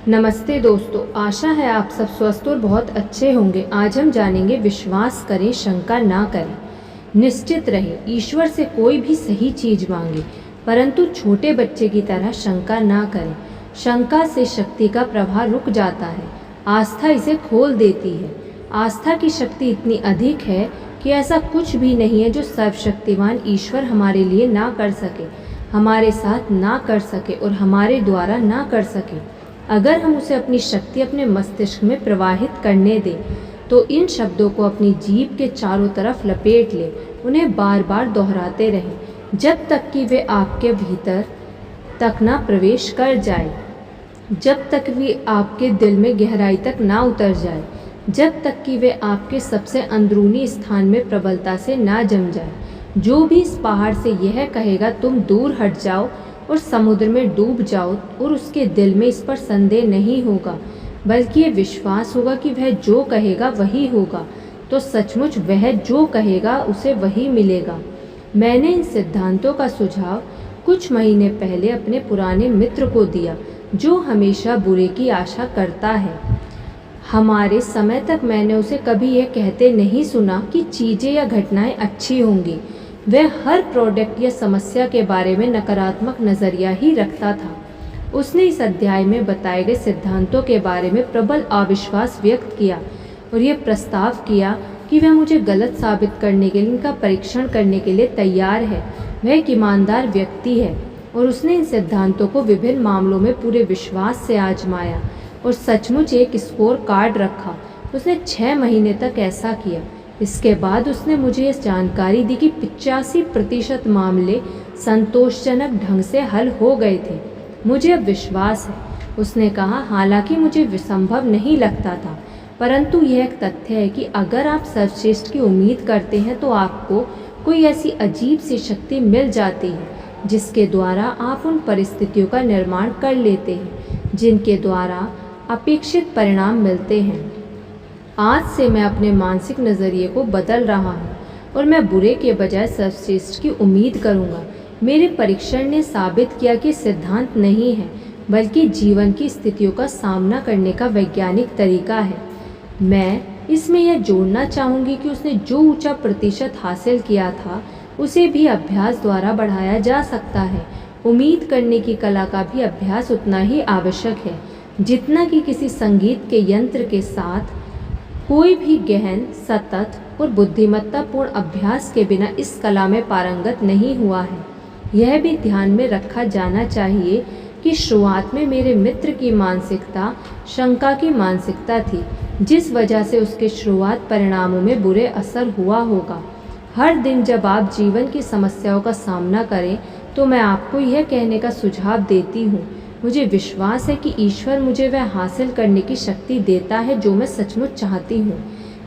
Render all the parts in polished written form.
नमस्ते दोस्तों, आशा है आप सब स्वस्थ और बहुत अच्छे होंगे। आज हम जानेंगे विश्वास करें, शंका ना करें। निश्चित रहे, ईश्वर से कोई भी सही चीज मांगे, परंतु छोटे बच्चे की तरह शंका ना करें। शंका से शक्ति का प्रवाह रुक जाता है, आस्था इसे खोल देती है। आस्था की शक्ति इतनी अधिक है कि ऐसा कुछ भी नहीं है जो सर्वशक्तिमान ईश्वर हमारे लिए ना कर सके, हमारे साथ ना कर सके और हमारे द्वारा ना कर सके। अगर हम उसे अपनी शक्ति अपने मस्तिष्क में प्रवाहित करने दें तो इन शब्दों को अपनी जीभ के चारों तरफ लपेट लें, उन्हें बार बार दोहराते रहें जब तक कि वे आपके भीतर तक ना प्रवेश कर जाए, जब तक वे आपके दिल में गहराई तक ना उतर जाए, जब तक कि वे आपके सबसे अंदरूनी स्थान में प्रबलता से ना जम जाए। जो भी इस पहाड़ से यह कहेगा तुम दूर हट जाओ और समुद्र में डूब जाओ, और उसके दिल में इस पर संदेह नहीं होगा, बल्कि ये विश्वास होगा कि वह जो कहेगा वही होगा, तो सचमुच वह जो कहेगा उसे वही मिलेगा। मैंने इन सिद्धांतों का सुझाव कुछ महीने पहले अपने पुराने मित्र को दिया जो हमेशा बुरे की आशा करता है। हमारे समय तक मैंने उसे कभी यह कहते नहीं सुना कि चीज़ें या घटनाएं अच्छी होंगी। वह हर प्रोडक्ट या समस्या के बारे में नकारात्मक नज़रिया ही रखता था। उसने इस अध्याय में बताए गए सिद्धांतों के बारे में प्रबल अविश्वास व्यक्त किया और यह प्रस्ताव किया कि वह मुझे गलत साबित करने के लिए इनका परीक्षण करने के लिए तैयार है। वह एक ईमानदार व्यक्ति है और उसने इन सिद्धांतों को विभिन्न मामलों में पूरे विश्वास से आजमाया और सचमुच एक स्कोर कार्ड रखा। उसने 6 महीने तक ऐसा किया। इसके बाद उसने मुझे इस जानकारी दी कि 85% मामले संतोषजनक ढंग से हल हो गए थे। मुझे अब विश्वास है, उसने कहा। हालांकि मुझे संभव नहीं लगता था, परंतु यह एक तथ्य है कि अगर आप सर्वश्रेष्ठ की उम्मीद करते हैं तो आपको कोई ऐसी अजीब सी शक्ति मिल जाती है जिसके द्वारा आप उन परिस्थितियों का निर्माण कर लेते हैं जिनके द्वारा अपेक्षित परिणाम मिलते हैं। आज से मैं अपने मानसिक नज़रिए को बदल रहा हूँ और मैं बुरे के बजाय सर्वश्रेष्ठ की उम्मीद करूँगा। मेरे परीक्षण ने साबित किया कि सिद्धांत नहीं है, बल्कि जीवन की स्थितियों का सामना करने का वैज्ञानिक तरीका है। मैं इसमें यह जोड़ना चाहूँगी कि उसने जो ऊंचा प्रतिशत हासिल किया था उसे भी अभ्यास द्वारा बढ़ाया जा सकता है। उम्मीद करने की कला का भी अभ्यास उतना ही आवश्यक है जितना कि किसी संगीत के यंत्र के साथ। कोई भी गहन, सतत और बुद्धिमत्तापूर्ण अभ्यास के बिना इस कला में पारंगत नहीं हुआ है। यह भी ध्यान में रखा जाना चाहिए कि शुरुआत में मेरे मित्र की मानसिकता शंका की मानसिकता थी, जिस वजह से उसके शुरुआत परिणामों में बुरे असर हुआ होगा। हर दिन जब आप जीवन की समस्याओं का सामना करें तो मैं आपको यह कहने का सुझाव देती हूँ, मुझे विश्वास है कि ईश्वर मुझे वह हासिल करने की शक्ति देता है जो मैं सचमुच चाहती हूँ।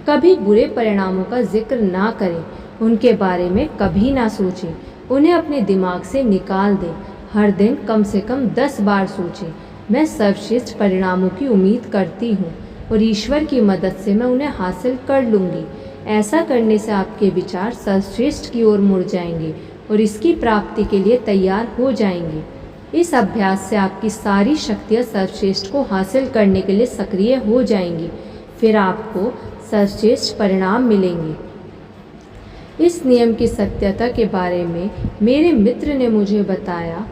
कभी बुरे परिणामों का जिक्र ना करें, उनके बारे में कभी ना सोचें, उन्हें अपने दिमाग से निकाल दें। हर दिन कम से कम 10 बार सोचें, मैं सर्वश्रेष्ठ परिणामों की उम्मीद करती हूँ और ईश्वर की मदद से मैं उन्हें हासिल कर लूँगी। ऐसा करने से आपके विचार सर्वश्रेष्ठ की ओर मुड़ जाएंगे और इसकी प्राप्ति के लिए तैयार हो जाएंगे। इस अभ्यास से आपकी सारी शक्तियाँ सर्वश्रेष्ठ को हासिल करने के लिए सक्रिय हो जाएंगी, फिर आपको सर्वश्रेष्ठ परिणाम मिलेंगे। इस नियम की सत्यता के बारे में मेरे मित्र ने मुझे बताया।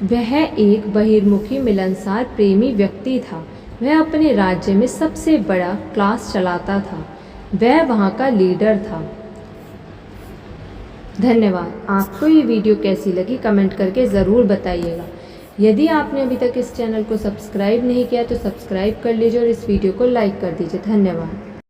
वह एक बहिर्मुखी, मिलनसार, प्रेमी व्यक्ति था। वह अपने राज्य में सबसे बड़ा क्लास चलाता था। वह वहाँ का लीडर था। धन्यवाद। आपको ये वीडियो कैसी लगी कमेंट करके ज़रूर बताइएगा। यदि आपने अभी तक इस चैनल को सब्सक्राइब नहीं किया तो सब्सक्राइब कर लीजिए और इस वीडियो को लाइक कर दीजिए। धन्यवाद।